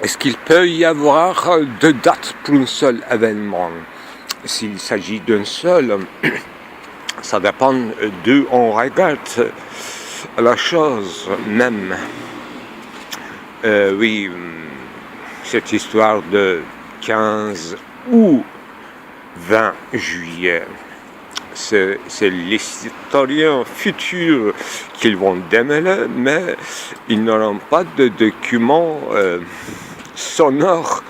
Est-ce qu'il peut y avoir deux dates pour un seul événement? S'il s'agit d'un seul, ça dépend d'où on regarde la chose même. Oui, cette histoire de 15 ou 20 juillet, c'est les historiens futurs qui vont démêler, mais ils n'auront pas de documents sonores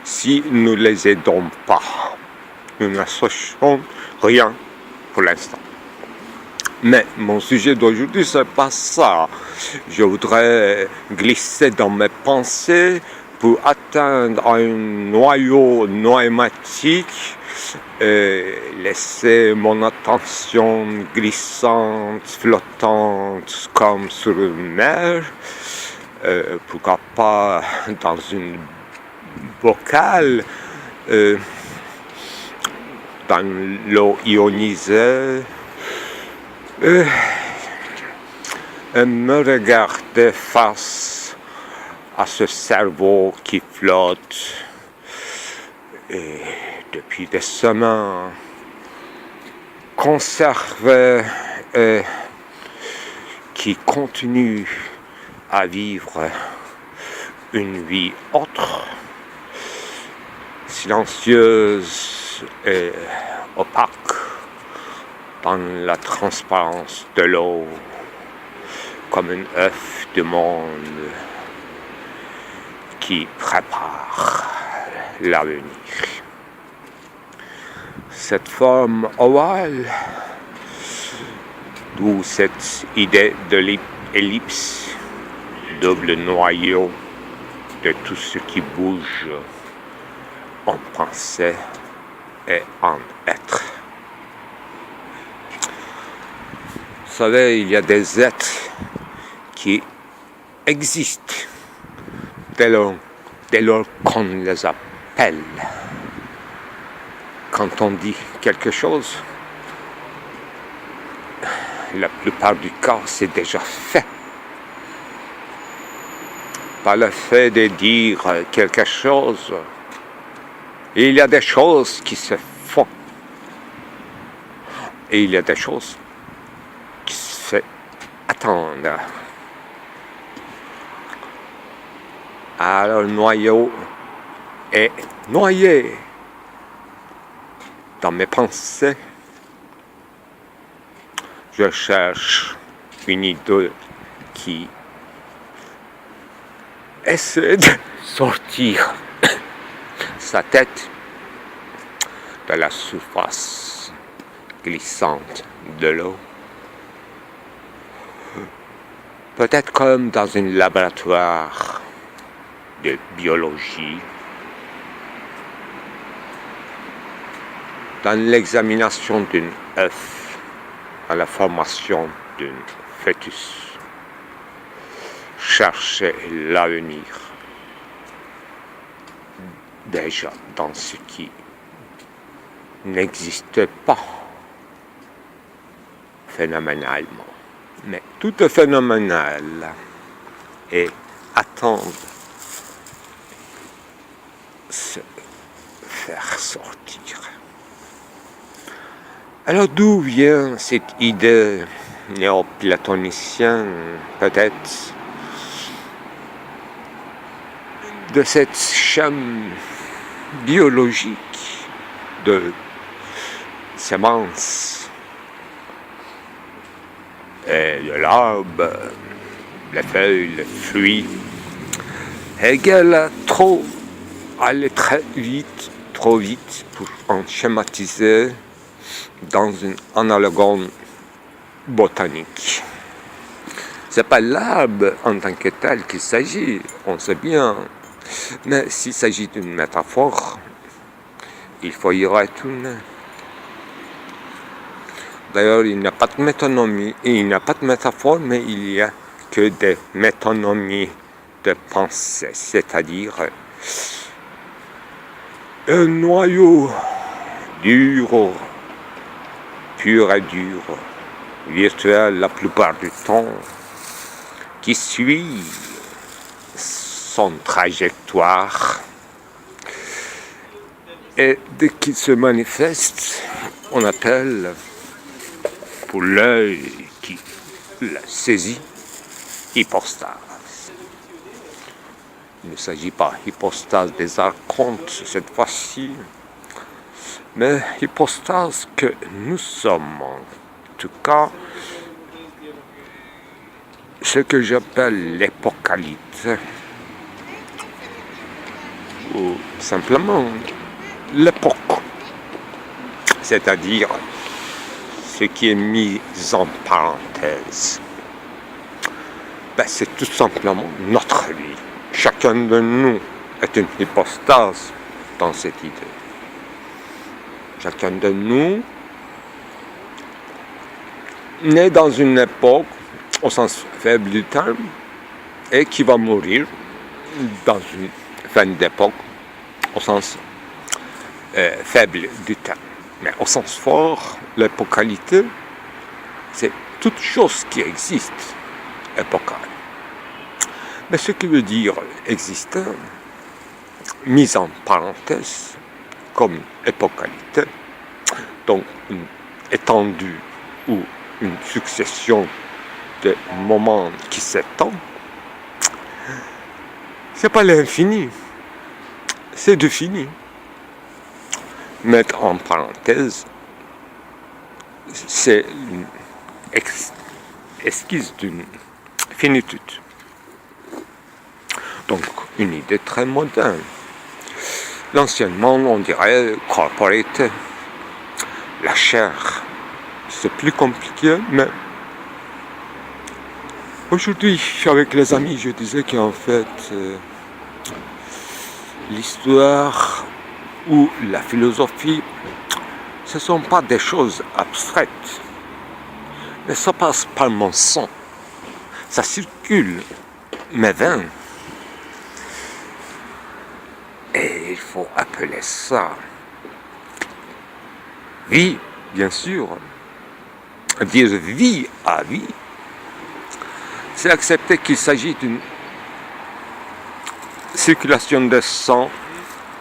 si nous ne les aidons pas. Nous n'associons rien pour l'instant. Mais mon sujet d'aujourd'hui, c'est pas ça. Je voudrais glisser dans mes pensées pour atteindre un noyau pneumatique et laisser mon attention glissante, flottante comme sur une mer. Pourquoi pas dans une bocale, dans l'eau ionisée, et me regarder face à ce cerveau qui flotte et depuis des semaines conservé et qui continue à vivre une vie autre, silencieuse et opaque dans la transparence de l'eau, comme un œuf du monde qui prépare l'avenir. Cette forme ovale, d'où cette idée de l'ellipse, double noyau de tout ce qui bouge en pensée et en être. Vous savez, il y a des êtres qui existent dès lors qu'on les appelle. Quand on dit quelque chose, la plupart du cas, c'est déjà fait. Par le fait de dire quelque chose, il y a des choses qui se font. Et il y a des choses qui se attendent. Alors le noyau est noyé dans mes pensées. Je cherche une idée qui essaie de sortir sa tête de la surface glissante de l'eau. Peut-être comme dans un laboratoire de biologie, dans l'examination d'un œuf, à la formation d'un fœtus. Chercher l'avenir déjà dans ce qui n'existe pas phénoménalement, mais tout est phénoménal et attendre se faire sortir. Alors d'où vient cette idée néoplatonicienne, peut-être de cette chaîne biologique de semences et de l'arbre, les feuilles, les fruits, et qu'elle a allé trop vite pour en schématiser dans une analogie botanique. C'est pas l'arbre en tant que tel qu'il s'agit, on sait bien. Mais s'il s'agit d'une métaphore, il faut y retourner. D'ailleurs, il n'y a pas de métonymie, il n'y a pas de métaphore, mais il n'y a que des métonymies de pensée, c'est-à-dire un noyau dur, pur et dur, virtuel la plupart du temps, qui suit son trajectoire. Et dès qu'il se manifeste, on appelle, pour l'œil qui la saisit, hypostase. Il ne s'agit pas hypostase des archontes cette fois-ci, mais hypostase que nous sommes, en tout cas, ce que j'appelle l'épocalypse, ou simplement l'époque, c'est-à-dire ce qui est mis en parenthèse. C'est tout simplement notre vie. Chacun de nous est une hypostase dans cette idée. Chacun de nous naît dans une époque, au sens faible du terme, et qui va mourir dans une fin d'époque, au sens faible du terme. Mais au sens fort, l'épocalité, c'est toute chose qui existe, épocale. Mais ce qui veut dire existant, mise en parenthèse, comme épocalité, donc une étendue ou une succession de moments qui s'étendent, c'est pas l'infini, c'est du fini. Mettre en parenthèse, c'est une esquisse d'une finitude. Donc, une idée très moderne. L'anciennement, on dirait corporate, la chair. C'est plus compliqué, mais aujourd'hui, avec les amis, je disais qu'en fait, l'histoire ou la philosophie, ce ne sont pas des choses abstraites, mais ça passe par mon sang, ça circule mes veines, et il faut appeler ça vie, bien sûr. Dire vie à vie, c'est accepter qu'il s'agit d'une circulation de sang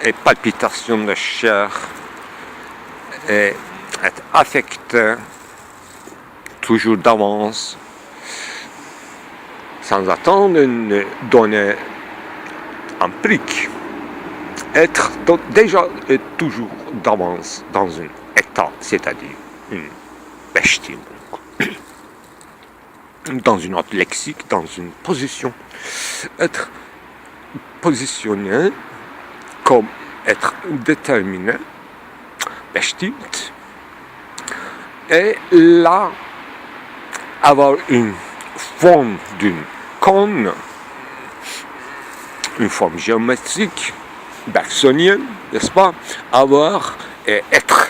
et palpitation de chair, et être affecté toujours d'avance, sans attendre une donnée empirique. Être déjà et toujours d'avance dans un état, c'est-à-dire une bestime, dans une autre lexique, dans une position. Être positionné comme être déterminé, bestimmt, et là, avoir une forme d'une cône, une forme géométrique, bergsonienne, n'est-ce pas? Avoir et être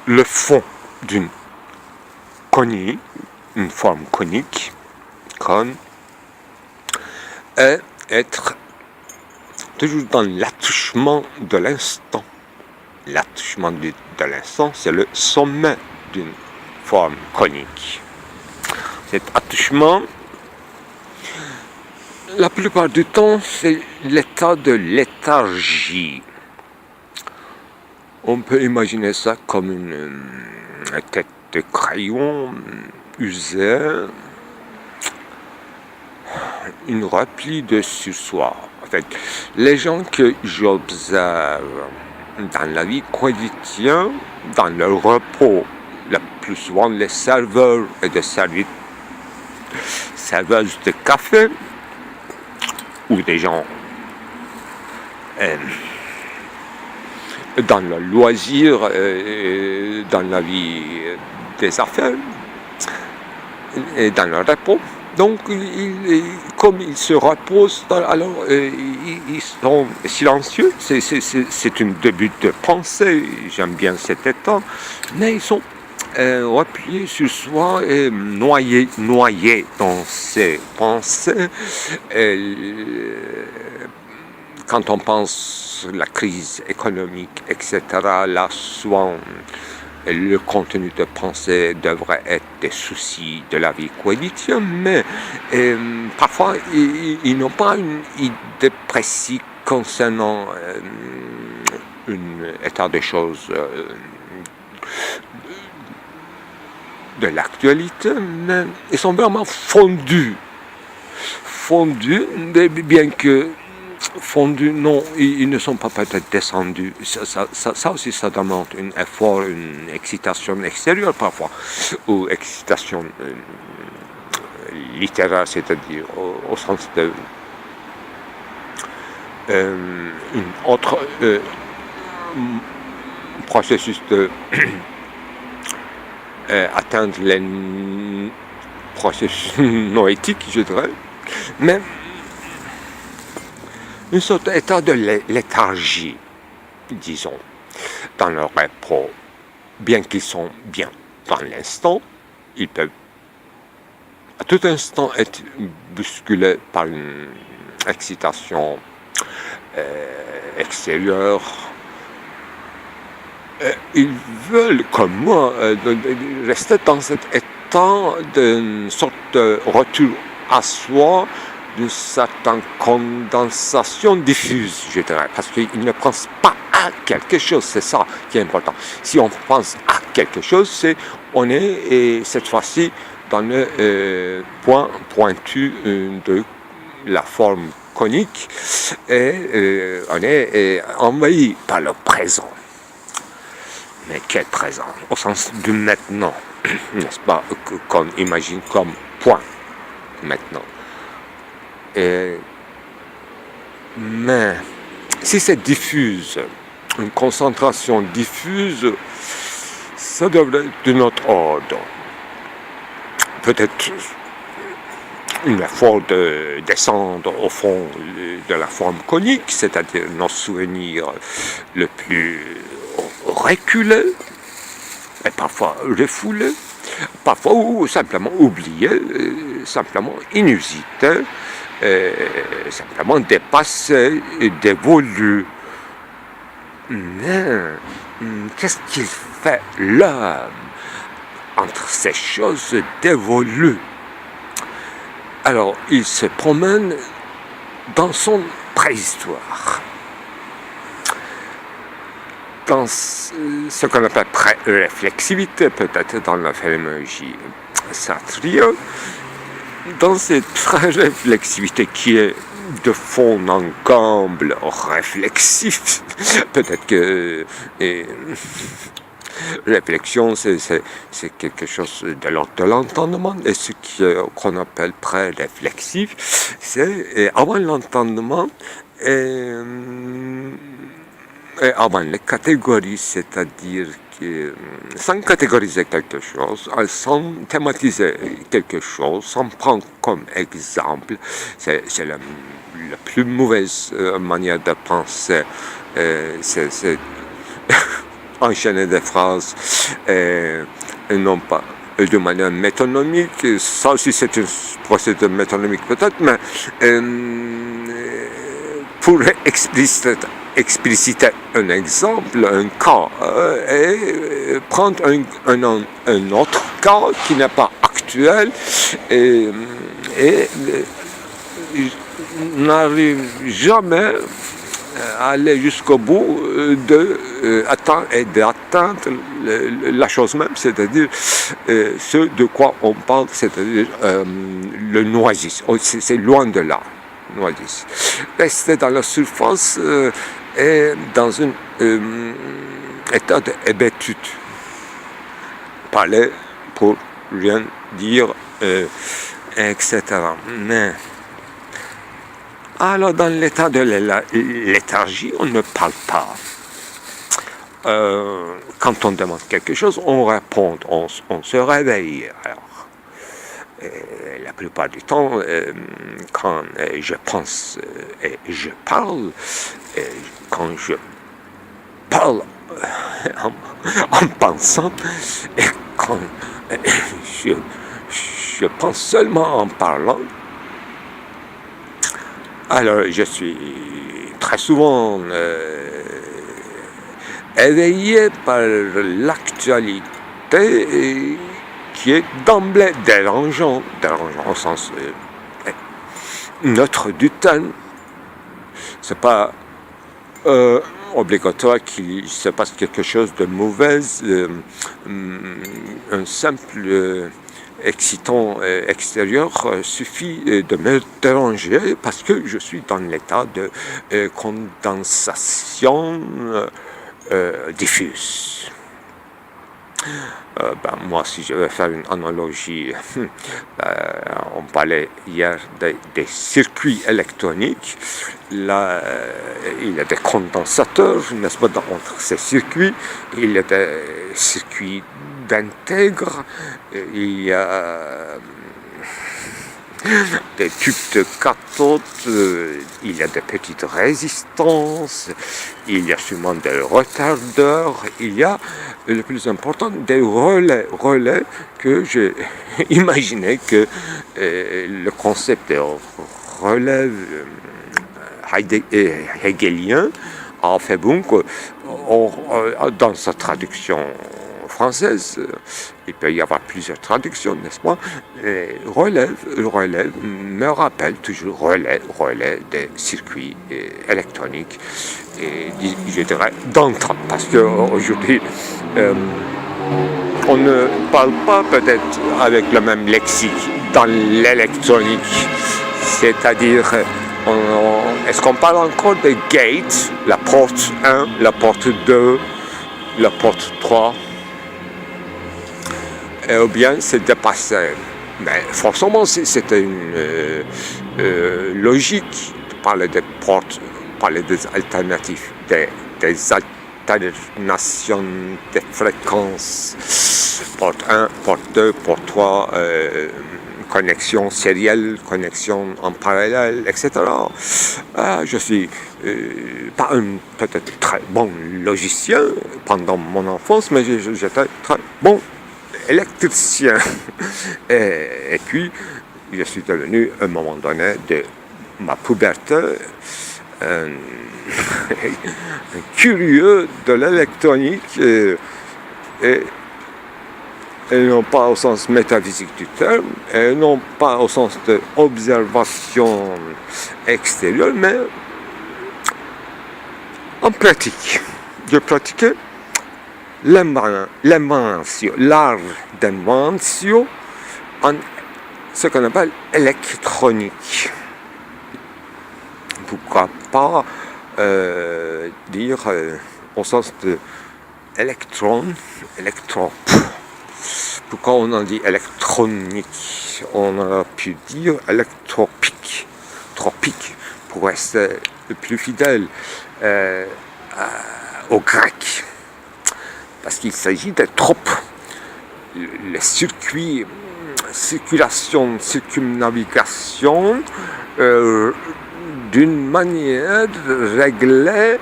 le fond d'une conie, une forme conique, cône, et être toujours dans l'attouchement de l'instant. L'attouchement de l'instant, c'est le sommet d'une forme conique. Cet attouchement, la plupart du temps, c'est l'état de léthargie. On peut imaginer ça comme une tête de crayon usée, une repli de sur soi. En fait, les gens que j'observe dans la vie quotidienne, dans le repos, le plus souvent les serveurs et des serveuses de café, ou des gens dans le loisir, dans la vie des affaires, et dans le repos. Donc, comme ils se reposent, alors ils sont silencieux. C'est un début de pensée. J'aime bien cet état. Mais ils sont repliés sur soi et noyés dans ses pensées. Quand on pense la crise économique, etc., là, souvent, le contenu de pensée devrait être des soucis de la vie quotidienne, mais parfois ils n'ont pas une idée précise concernant un état des choses de l'actualité, mais ils sont vraiment fondus, bien que fondus, non, ils ne sont pas peut-être descendus. Ça aussi, ça demande un effort, une excitation extérieure parfois, ou excitation littéraire, c'est-à-dire au sens de une autre processus de atteindre les processus noétiques, je dirais, mais une sorte d'état de léthargie, disons, dans leur repos. Bien qu'ils sont bien dans l'instant, ils peuvent à tout instant être bousculés par une excitation extérieure. Ils veulent, comme moi, rester dans cet état d'une sorte de retour à soi, d'une certaine condensation diffuse, je dirais, parce qu'ils ne pensent pas à quelque chose, c'est ça qui est important. Si on pense à quelque chose, on est cette fois-ci dans le point pointu de la forme conique et on est envahi par le présent. Mais quel présent? Au sens du maintenant, n'est-ce pas, qu'on imagine comme point maintenant. Mais si c'est diffuse, une concentration diffuse, ça devrait être de notre ordre. Peut-être un effort de descendre au fond de la forme conique, c'est-à-dire nos souvenirs le plus reculés, et parfois refoulés, parfois ou simplement oubliés, simplement inusités, simplement dépassés et dévolus. Mais qu'est-ce qu'il fait là entre ces choses dévolues? Alors, il se promène dans son préhistoire, dans ce qu'on appelle pré-réflexivité, peut-être dans la phénoménologie sartrienne, dans cette pré-réflexivité qui est de fond en comble réflexif, peut-être que réflexion, c'est quelque chose de l'ordre de l'entendement, et ce qu'on appelle pré-réflexif, c'est avant l'entendement et avant les catégories, c'est-à-dire que sans catégoriser quelque chose, sans thématiser quelque chose, sans prendre comme exemple, c'est la plus mauvaise manière de penser, c'est enchaîner des phrases, non pas de manière métonnomique, ça aussi c'est un procédé métonnomique peut-être, mais pour expliciter un exemple, un cas, et prendre un autre cas qui n'est pas actuel et n'arrive jamais à aller jusqu'au bout d'atteindre la chose même, c'est-à-dire ce de quoi on parle, c'est-à-dire le noisisme. C'est loin de là. Noisisme. Rester dans la surface et dans un état d'hébétude. Parler pour rien dire, etc. Mais alors dans l'état de léthargie, on ne parle pas. Quand on demande quelque chose, on répond, on se réveille. Alors, la plupart du temps, quand je pense et je parle, quand je parle en pensant, et quand je pense seulement en parlant, alors je suis très souvent éveillé par l'actualité qui est d'emblée dérangeant au sens neutre du terme. C'est pas obligatoire qu'il se passe quelque chose de mauvais, un simple excitant extérieur suffit de me déranger parce que je suis dans l'état de condensation diffuse. Moi, si je vais faire une analogie, on parlait hier des circuits électroniques. Là, il y a des condensateurs, n'est-ce pas, entre ces circuits. Il y a des circuits d'intègre. Il y a des tubes de cathode, il y a des petites résistances, il y a sûrement des retardeurs, il y a le plus important des relais que j'ai imaginé que le concept de relais hegelien a fait bon que dans sa traduction française, il peut y avoir plusieurs traductions, n'est-ce pas? Relais me rappelle toujours relais des circuits électroniques, et je dirais d'antan, parce qu'aujourd'hui, on ne parle pas peut-être avec le même lexique dans l'électronique, c'est-à-dire, est-ce qu'on parle encore de gate, la porte 1, la porte 2, la porte 3, ou bien c'est dépassé. Mais forcément, c'était une logique de parler des portes, parler des alternatives, des alternations des fréquences, porte 1, porte 2, porte 3, connexion sérielle, connexion en parallèle, etc. Je suis pas un peut-être très bon logicien pendant mon enfance, mais j'étais très bon électricien. Et puis, je suis devenu, à un moment donné, de ma puberté, un curieux de l'électronique, et non pas au sens métaphysique du terme, et non pas au sens d'observation extérieure, mais en pratique. Je pratiquais l'invention, l'art d'invention en ce qu'on appelle électronique. Pourquoi pas dire au sens de électron. Pourquoi on en dit électronique? On aurait pu dire électropique, tropique, pour rester le plus fidèle au grec. Parce qu'il s'agit de tropes. Les circuits, circulation, circumnavigation, d'une manière réglée.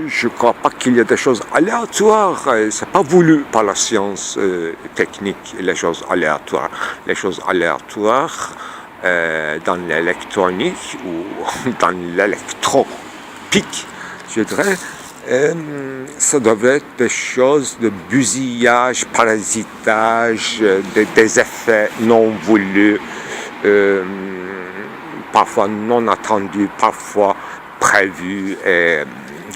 Je ne crois pas qu'il y ait des choses aléatoires. Ce n'est pas voulu par la science technique, les choses aléatoires. Les choses aléatoires dans l'électronique ou dans l'électropique, je dirais, ça devrait être des choses de busillage, parasitage, des effets non voulus, parfois non attendus, parfois prévus et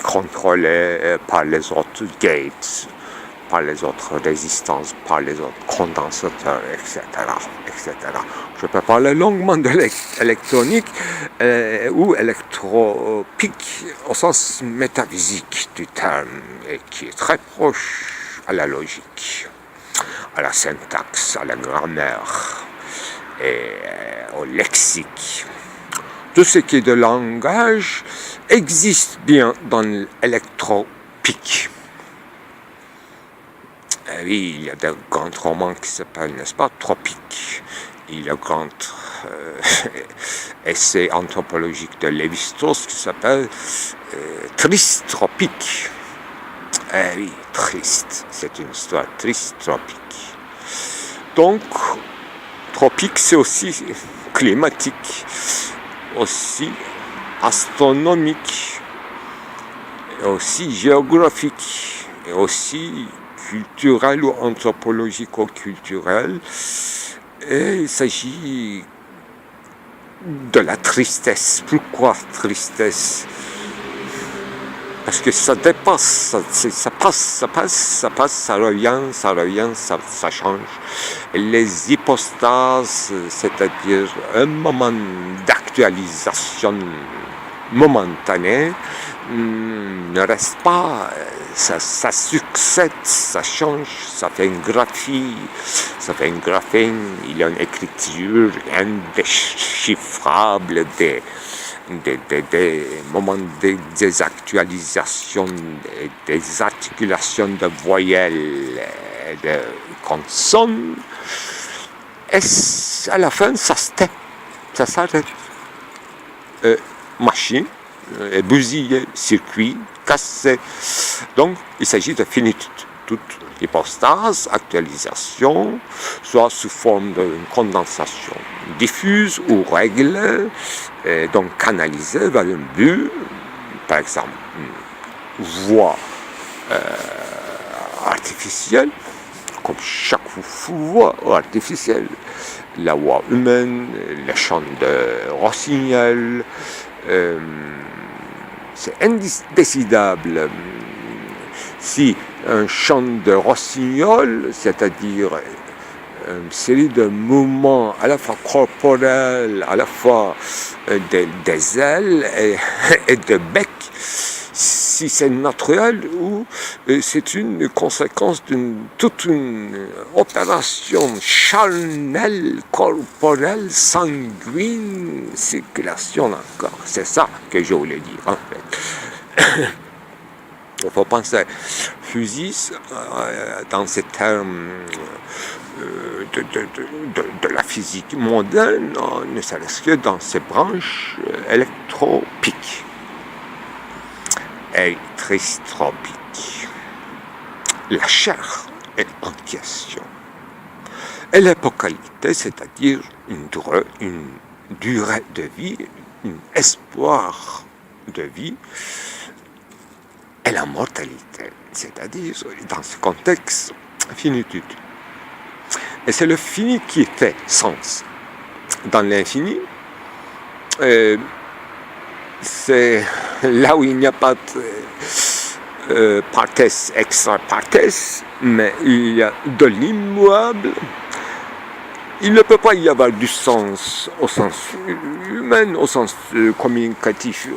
contrôlés par les autres gates, par les autres résistances, par les autres condensateurs, etc. Je peux parler longuement de l'électronique ou électropique au sens métaphysique du terme, et qui est très proche à la logique, à la syntaxe, à la grammaire et au lexique. Tout ce qui est de langage existe bien dans l'électropique. Oui, il y a des grands romans qui s'appellent, n'est-ce pas, Tropique. Il y a un grand essai anthropologique de Lévi-Strauss qui s'appelle Triste Tropique. Oui, triste, c'est une histoire triste, tropique. Donc, tropique, c'est aussi climatique, aussi astronomique, aussi géographique, et aussi culturel ou anthropologico-culturel. Et il s'agit de la tristesse. Pourquoi tristesse? Parce que ça dépasse, ça passe, ça revient, ça change. Et les hypostases, c'est-à-dire un moment d'actualisation momentanée, ne reste pas, ça succède, ça change, ça fait une graphie, ça fait une graphine, il y a une écriture indéchiffrable, des moments de désactualisation, des articulations de voyelles, de consonnes, et à la fin, ça se tait, ça s'arrête. Machine, bousillé, circuit, cassé. Donc, il s'agit de finitude. Toute hypostase, actualisation, soit sous forme d'une condensation diffuse ou réglée, donc canalisée vers un but, par exemple, une voix artificielle, comme chaque voix artificielle, la voix humaine, le chant de rossignol, c'est indécidable. Si un chant de rossignol, c'est-à-dire une série de mouvements à la fois corporels, à la fois des ailes et de bec, si c'est naturel ou c'est une conséquence d'une toute une opération charnelle, corporelle, sanguine, circulation encore. C'est ça que je voulais dire en fait. Il faut penser fusil dans ces termes de la physique moderne, ne serait-ce que dans ses branches électropiques. Électrotropique. La chair est en question. Et l'épocalité, c'est-à-dire une durée de vie, un espoir de vie, et la mortalité, c'est-à-dire, dans ce contexte, finitude. Et c'est le fini qui fait sens. Dans l'infini, c'est là où il n'y a pas de parthèse extra parthèse, mais il y a de l'immuable. Il ne peut pas y avoir du sens au sens humain, au sens communicatif,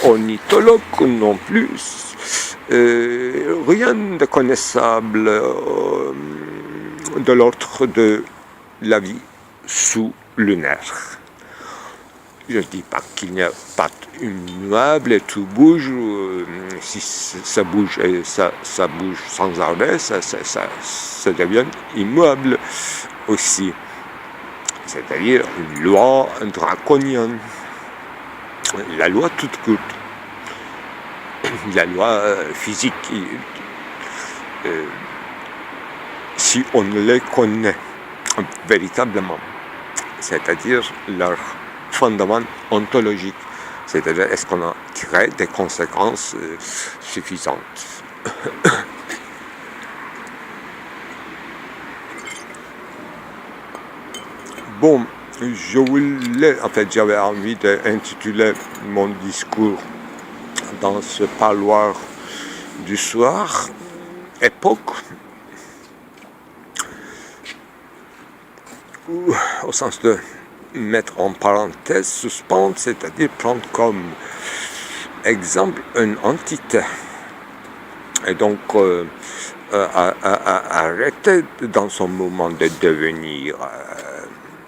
ornithologue non plus. Rien de connaissable de l'ordre de la vie sous-lunaire. Je ne dis pas qu'il n'y a pas d'immuable et tout bouge. Si ça bouge et ça bouge sans arrêt, ça devient immuable aussi. C'est-à-dire une loi draconienne. La loi toute courte. La loi physique. Si on les connaît véritablement, c'est-à-dire leur fondement ontologique, c'est-à-dire est-ce qu'on a tiré des conséquences suffisantes. Bon, j'avais envie d'intituler mon discours dans ce parloir du soir, époque, au sens de mettre en parenthèse, suspendre, c'est-à-dire prendre comme exemple une entité. Et donc, arrêter dans son moment de devenir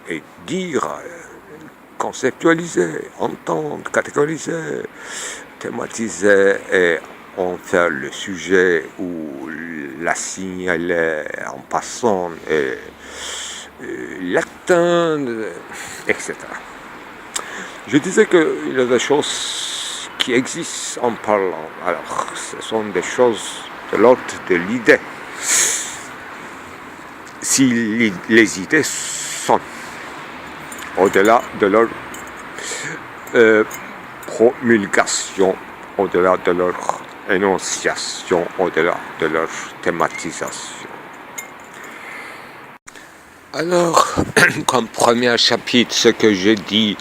et dire, conceptualiser, entendre, catégoriser, thématiser et en faire le sujet ou la signaler en passant et l'atteindre, etc. Je disais qu'il y a des choses qui existent en parlant. Alors, ce sont des choses de l'ordre de l'idée. Si les idées sont au-delà de leur promulgation, au-delà de leur énonciation au-delà de leur thématisation. Alors, comme premier chapitre, ce que je dis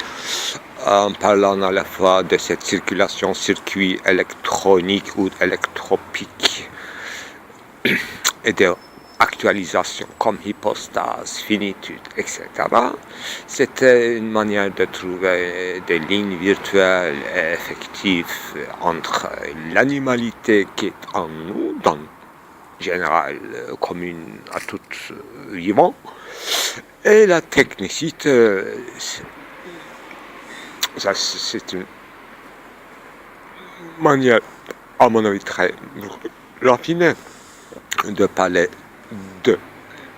en parlant à la fois de cette circulation circuit électronique ou électropique et de actualisation comme hypostase, finitude, etc. C'était une manière de trouver des lignes virtuelles et effectives entre l'animalité qui est en nous, dans général commune à tout vivant, et la technicité. Ça, c'est une manière, à mon avis, très raffinée de parler de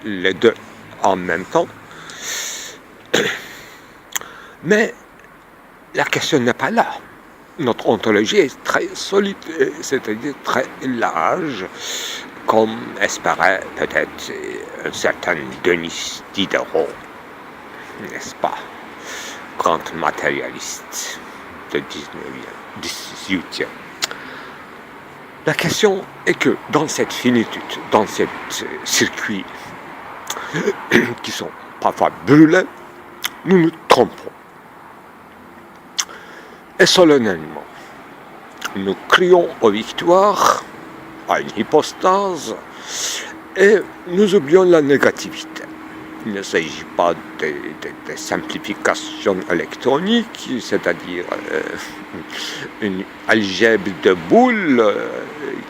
les deux en même temps. Mais la question n'est pas là. Notre ontologie est très solide, c'est-à-dire très large, comme espérait peut-être un certain Denis Diderot, n'est-ce pas? Grand matérialiste du 18e. La question est que dans cette finitude, dans ces circuits qui sont parfois brûlés, nous nous trompons. Et solennellement, nous crions aux victoires, à une hypostase, et nous oublions la négativité. Il ne s'agit pas de simplification électronique, c'est-à-dire une algèbre de boules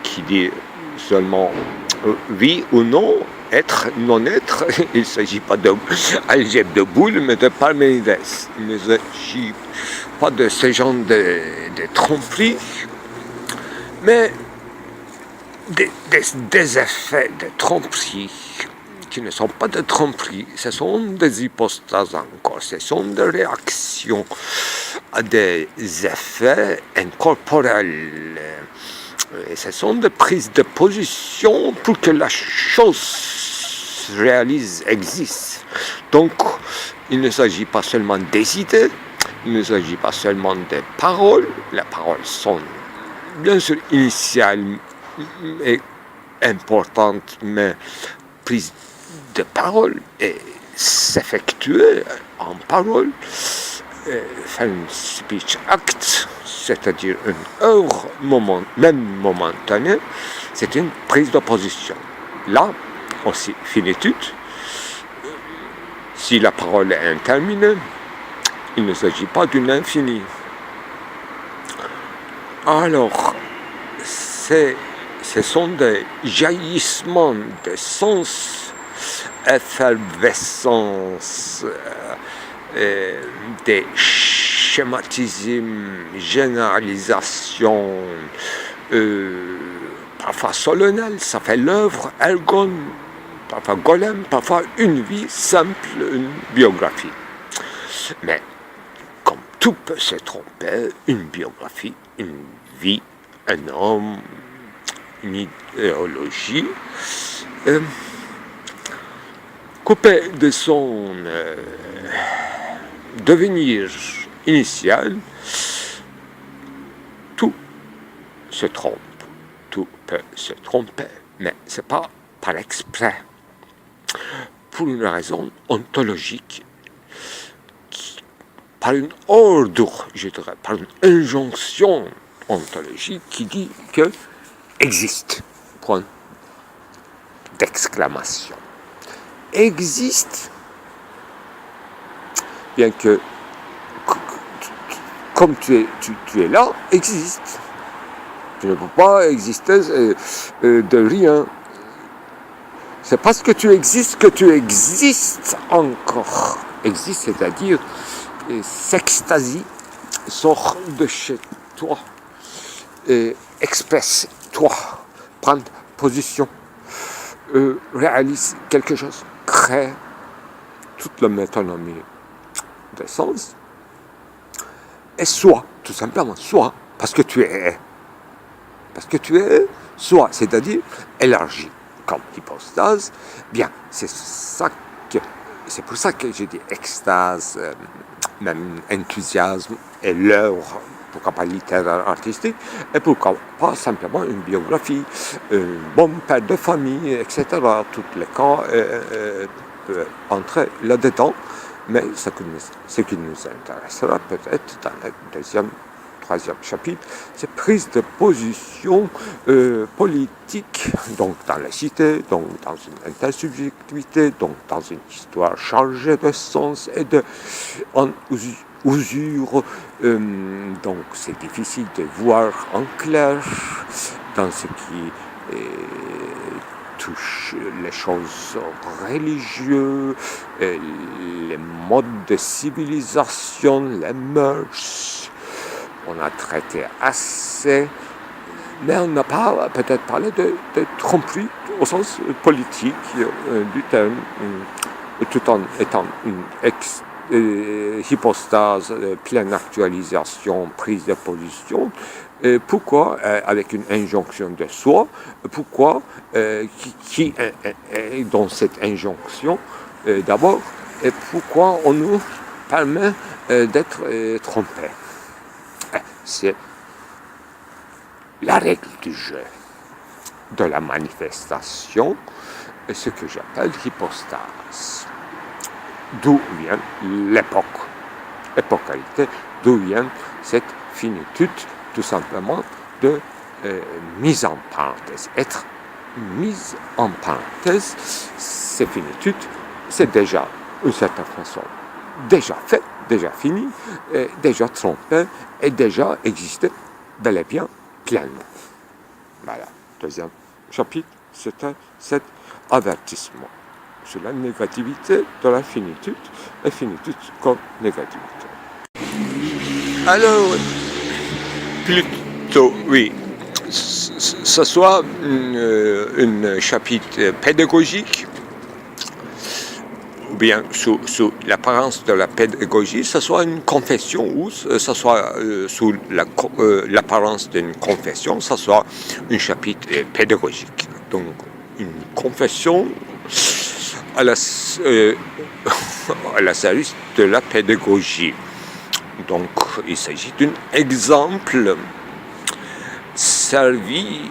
qui dit seulement oui ou non, être, non-être. Il ne s'agit pas d'algèbre de boules, mais de Parménides. Il ne s'agit pas de ce genre de tromperie, mais des effets de tromperie qui ne sont pas de tromperie, ce sont des hypostases encore, ce sont des réactions à des effets incorporels. Et ce sont des prises de position pour que la chose réalise, existe. Donc, il ne s'agit pas seulement des idées, il ne s'agit pas seulement des paroles. Les paroles sont bien sûr initiales et importantes, mais prises de parole et s'effectuer en parole, faire une speech act, c'est-à-dire une œuvre même momentanée, c'est une prise de position. Là, aussi, finitude. Si la parole est interminée, il ne s'agit pas d'une infinie. Alors, ce sont des jaillissements de sens, effervescence, des schématismes, généralisations, parfois solennelles, ça fait l'œuvre ergon, parfois golem, parfois une vie simple, une biographie. Mais comme tout peut se tromper, une biographie, une vie, un homme, une idéologie, coupé de son devenir initial, tout se trompe, tout peut se tromper, mais ce n'est pas par exprès, pour une raison ontologique, par une ordre, je dirais, par une injonction ontologique qui dit que existe, point d'exclamation. Existe, bien que, comme tu es là, existe. Tu ne peux pas exister de rien. C'est parce que tu existes encore. Existe, c'est-à-dire s'extasie, sort de chez toi, expresse toi, prendre position, réalise quelque chose, crée toute la métonymie des sens, et soit, tout simplement, soit, parce que tu es. Parce que tu es soit, c'est-à-dire élargi comme hypostase. Bien, c'est pour ça que j'ai dit extase, même enthousiasme et l'œuvre pourquoi pas littéraire, artistique, et pourquoi pas simplement une biographie, un bon père de famille, etc. Tous les cas peuvent entrer là-dedans, mais ce qui nous intéressera peut-être dans le deuxième, troisième chapitre, c'est prise de position politique, donc dans la cité, donc dans une intersubjectivité, donc dans une histoire chargée de sens et de usure. Donc c'est difficile de voir en clair dans ce qui touche les choses religieuses, les modes de civilisation, les mœurs. On a traité assez, mais on n'a pas peut-être parlé de tromperie au sens politique du terme, tout en étant une hypostase, pleine actualisation, prise de position. Pourquoi, avec une injonction de soi, pourquoi, qui est dans cette injonction, d'abord, et pourquoi on nous permet d'être trompés. C'est la règle du jeu, de la manifestation, et ce que j'appelle l'hypostase. D'où vient l'épocalité, d'où vient cette finitude, tout simplement, de mise en parenthèse. Être mise en parenthèse, ces finitudes, c'est déjà, d'une certaine façon, déjà fait, déjà fini, déjà trompé, et déjà existé bel et bien pleinement. Voilà, deuxième chapitre, c'était cet avertissement sur la négativité de la finitude, et finitude comme négativité. Alors, plutôt, oui, ce soit un chapitre pédagogique, ou bien sous l'apparence de la pédagogie, ce soit une confession, ou ce soit sous l'apparence d'une confession, ce soit un chapitre pédagogique. Donc, une confession à la service de la pédagogie. Donc, il s'agit d'un exemple servi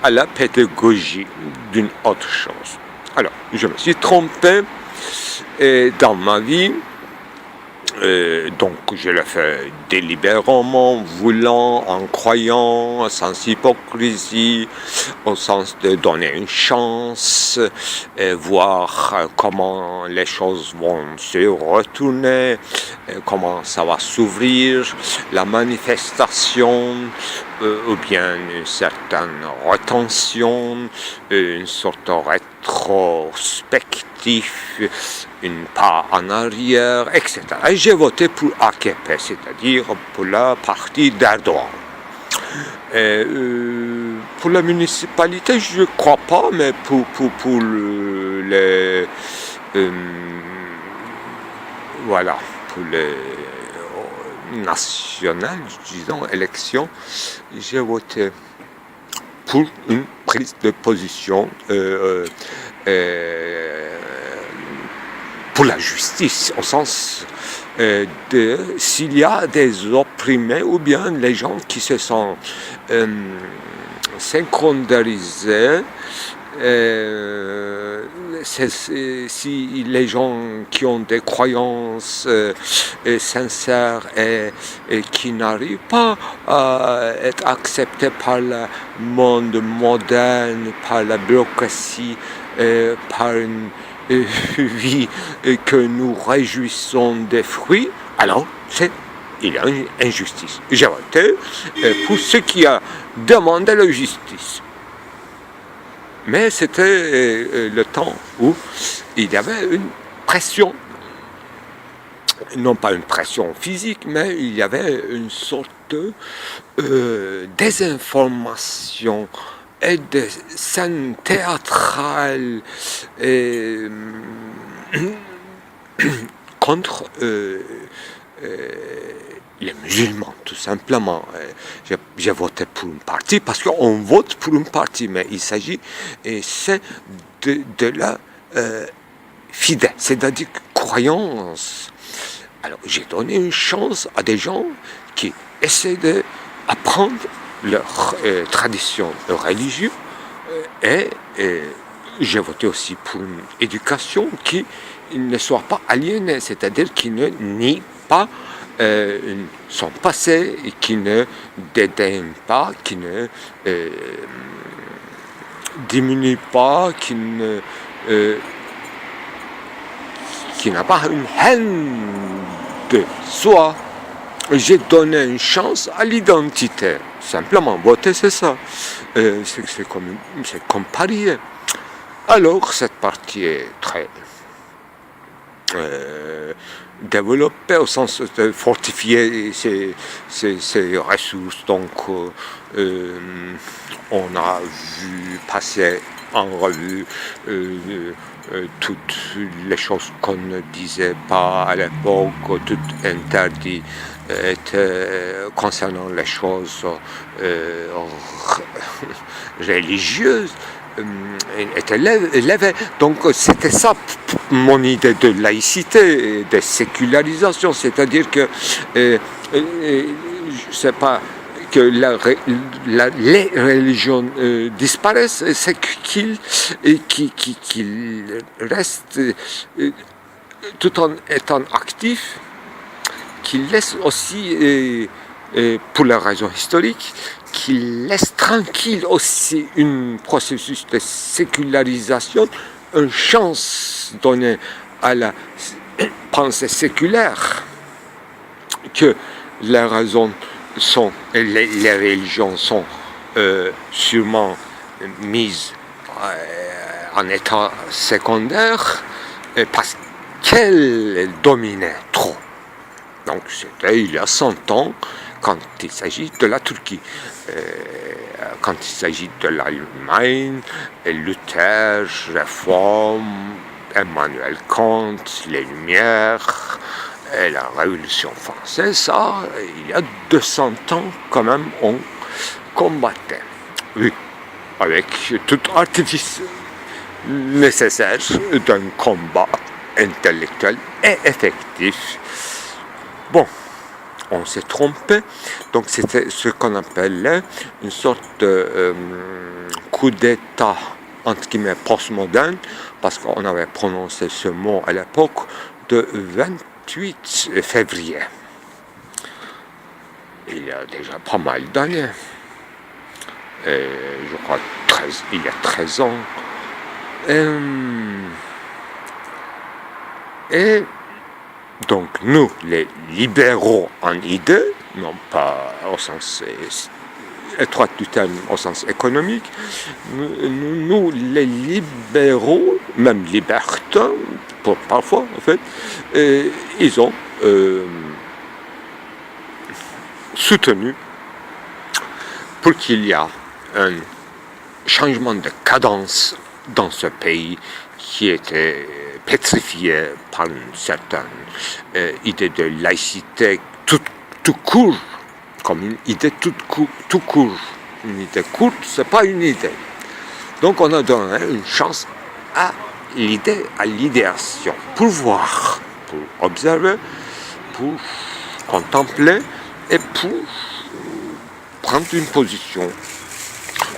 à la pédagogie d'une autre chose. Alors, je me suis trompé dans ma vie, donc je l'ai fait délibérément, voulant, en croyant, sans hypocrisie, au sens de donner une chance, voir comment les choses vont se retourner, comment ça va s'ouvrir, la manifestation, ou bien une certaine rétention, une sorte de rétrospectif, une pas en arrière, etc. Et j'ai voté pour AKP, c'est-à-dire pour la partie d'Erdogan. Pour la municipalité, je ne crois pas, mais pour les... voilà, pour les nationales, disons, élections, j'ai voté pour une prise de position pour la justice, au sens de s'il y a des opprimés ou bien les gens qui se sont synchronisés, si les gens qui ont des croyances sincères et qui n'arrivent pas à être acceptés par le monde moderne, par la bureaucratie, par une vie que nous réjouissons des fruits, alors il y a une injustice. J'ai voté pour ceux qui a demandé la justice. Mais c'était le temps où il y avait une pression, non pas une pression physique, mais il y avait une sorte de désinformation et de scènes théâtrales contre les musulmans, tout simplement. J'ai voté pour une partie parce qu'on vote pour une partie, mais il s'agit, c'est de la fidèle, c'est-à-dire croyance Alors j'ai donné une chance à des gens qui essaient d'apprendre leur tradition religieuse et j'ai voté aussi pour une éducation qui ne soit pas aliénée, c'est-à-dire qui ne nie pas son passé, et qui ne dédaigne pas, qui ne diminue pas, qui n'a pas une haine de soi. J'ai donné une chance à l'identité. Simplement, voter, c'est ça. C'est comme parier. Alors, cette partie est très développée au sens de fortifier ses ressources. Donc, on a vu passer en revue toutes les choses qu'on ne disait pas à l'époque, tout interdit concernant les choses religieuses était élevé. Donc c'était ça mon idée de laïcité, de sécularisation, c'est-à-dire que c'est pas que les religions disparaissent, c'est qu'ils restent tout en étant actifs, qu'ils laissent aussi, pour la raison historique, qu'il laisse tranquille aussi un processus de sécularisation, une chance donnée à la pensée séculaire, que les raisons sont, les religions sont sûrement mises en état secondaire parce qu'elles dominaient trop. Donc c'était il y a 100 ans, quand il s'agit de la Turquie, quand il s'agit de l'Allemagne, Luther, Réforme, Emmanuel Kant, les Lumières, et la Révolution française, ça, il y a 200 ans quand même, on combattait. Oui, avec tout artifice nécessaire d'un combat intellectuel et effectif. Bon, on s'est trompé, donc c'était ce qu'on appelait une sorte de coup d'État, entre guillemets, postmoderne, parce qu'on avait prononcé ce mot à l'époque de 28 février. Il y a déjà pas mal d'années, je crois il y a 13 ans. Et donc nous, les libéraux en idée, non pas au sens étroit du terme, au sens économique, nous les libéraux, même libertins, parfois en fait, ils ont soutenu pour qu'il y ait un changement de cadence dans ce pays qui était pétrifié par une certaine idée de laïcité tout court, comme une idée tout court. Une idée courte, c'est pas une idée. Donc on a donné une chance à l'idée, à l'idéation, pour voir, pour observer, pour contempler et pour prendre une position.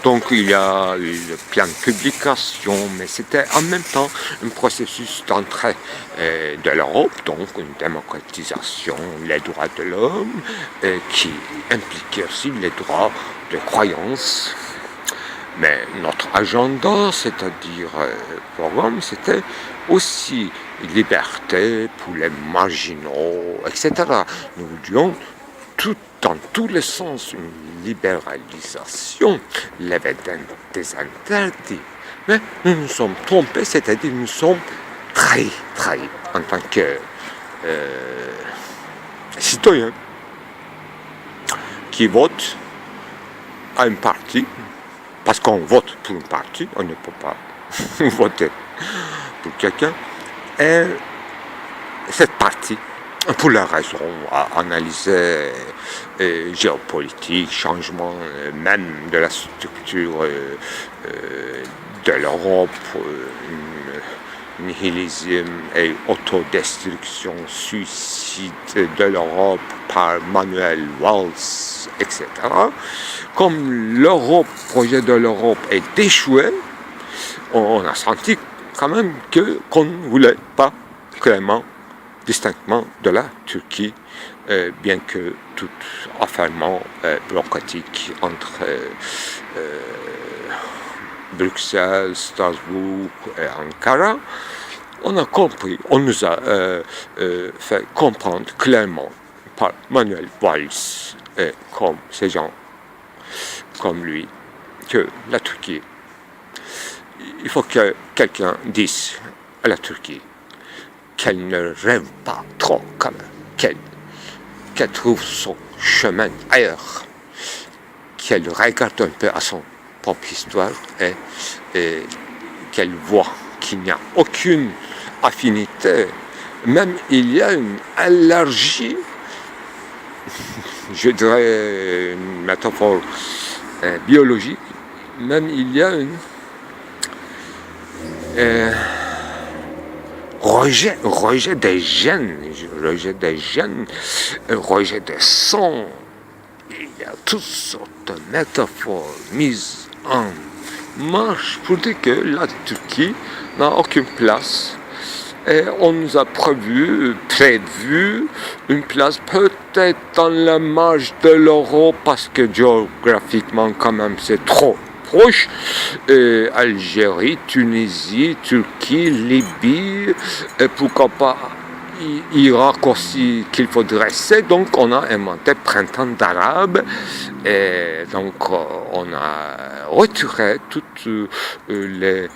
Donc il y a eu plein de publications, mais c'était en même temps un processus d'entrée de l'Europe, donc une démocratisation, les droits de l'homme, qui impliquait aussi les droits de croyance. Mais notre agenda, c'est-à-dire programme, c'était aussi liberté pour les marginaux, etc. Nous voulions dans tous les sens une libéralisation, levée des interdits. Mais nous nous sommes trompés, c'est-à-dire nous sommes trahis en tant que citoyens qui votent à un parti, parce qu'on vote pour un parti, on ne peut pas voter pour quelqu'un, et cette partie, pour la raison à analyser géopolitique, changement même de la structure de l'Europe, nihilisme et autodestruction, suicide de l'Europe par Manuel Valls, etc. Comme l'Europe, projet de l'Europe est échoué, on a senti quand même qu'on ne voulait pas clairement, distinctement de la Turquie, bien que tout affairement bureaucratique entre Bruxelles, Strasbourg et Ankara, on a compris, on nous a fait comprendre clairement par Manuel Valls et comme ces gens comme lui, que la Turquie, il faut que quelqu'un dise à la Turquie qu'elle ne rêve pas trop quand même, qu'elle trouve son chemin ailleurs, qu'elle regarde un peu à son propre histoire et qu'elle voit qu'il n'y a aucune affinité, même il y a une allergie, je dirais une métaphore biologique, même il y a une rejet des gènes, rejet des sons. Il y a toutes sortes de métaphores mises en marche pour dire que la Turquie n'a aucune place. Et on nous a prévu une place peut-être dans la marge de l'Europe parce que géographiquement quand même c'est trop proche. Algérie, Tunisie, Turquie, Libye, et pourquoi pas Irak aussi qu'il faudrait c'est. Donc on a inventé Printemps d'Arabe et donc on a retiré toutes les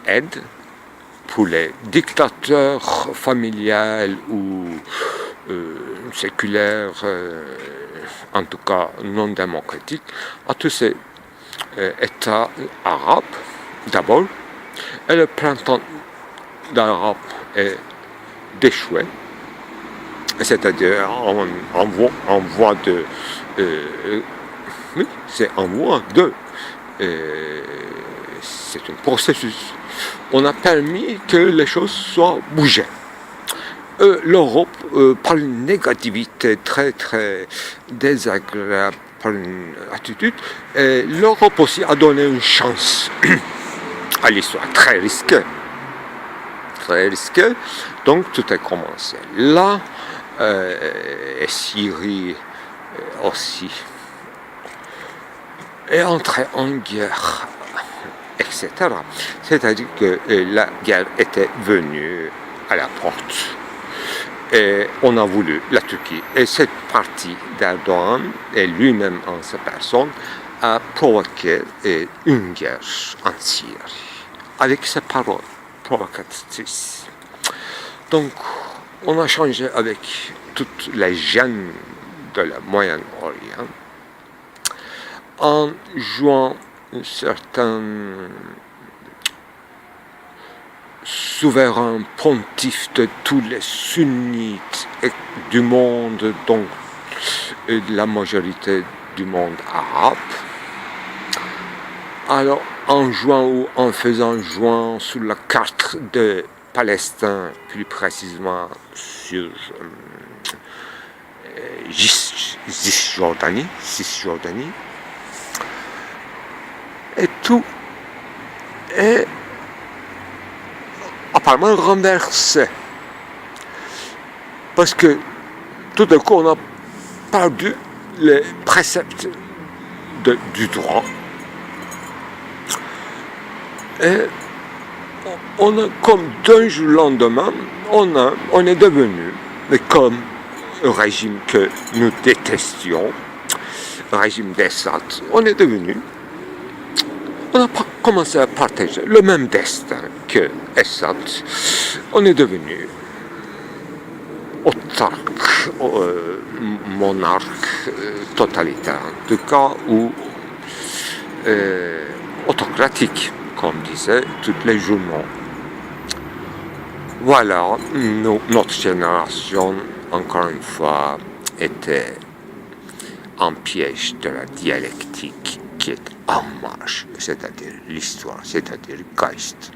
aide pour les dictateurs familiales ou séculaires, en tout cas non démocratiques, à tous ces États arabes d'abord. Et le printemps d'Arabe est d'échouer, c'est-à-dire en voie de... oui, c'est en voie de... c'est un processus. On a permis que les choses soient bougées. L'Europe, par une négativité très très désagréable, par une attitude, l'Europe aussi a donné une chance à l'histoire, très risquée. Très risquée. Donc tout a commencé là, et Syrie aussi est entrée en guerre, etc. C'est-à-dire que la guerre était venue à la porte. Et on a voulu, la Turquie, et cette partie d'Erdogan, et lui-même en sa personne, a provoqué une guerre en Syrie, avec ses paroles provocatrices. Donc, on a changé avec toutes les gènes de la Moyen-Orient, en jouant un certain souverain pontife de tous les sunnites du monde, donc de la majorité du monde arabe. Alors, en jouant ou en faisant jouer sur la carte de Palestine, plus précisément sur Cisjordanie, et tout est apparemment renversé. Parce que tout d'un coup, on a perdu les préceptes du droit. Et on a, comme d'un jour au lendemain, on est devenu, mais comme un régime que nous détestions, le régime d'Assad, on a commencé à partager le même destin que Assad. On est devenu autarque, monarque totalitaire, en tout cas, ou autocratique, comme disaient tous les journaux. Voilà, notre génération, encore une fois, était en piège de la dialectique qui est en marche, c'est-à-dire l'histoire, c'est-à-dire Geist.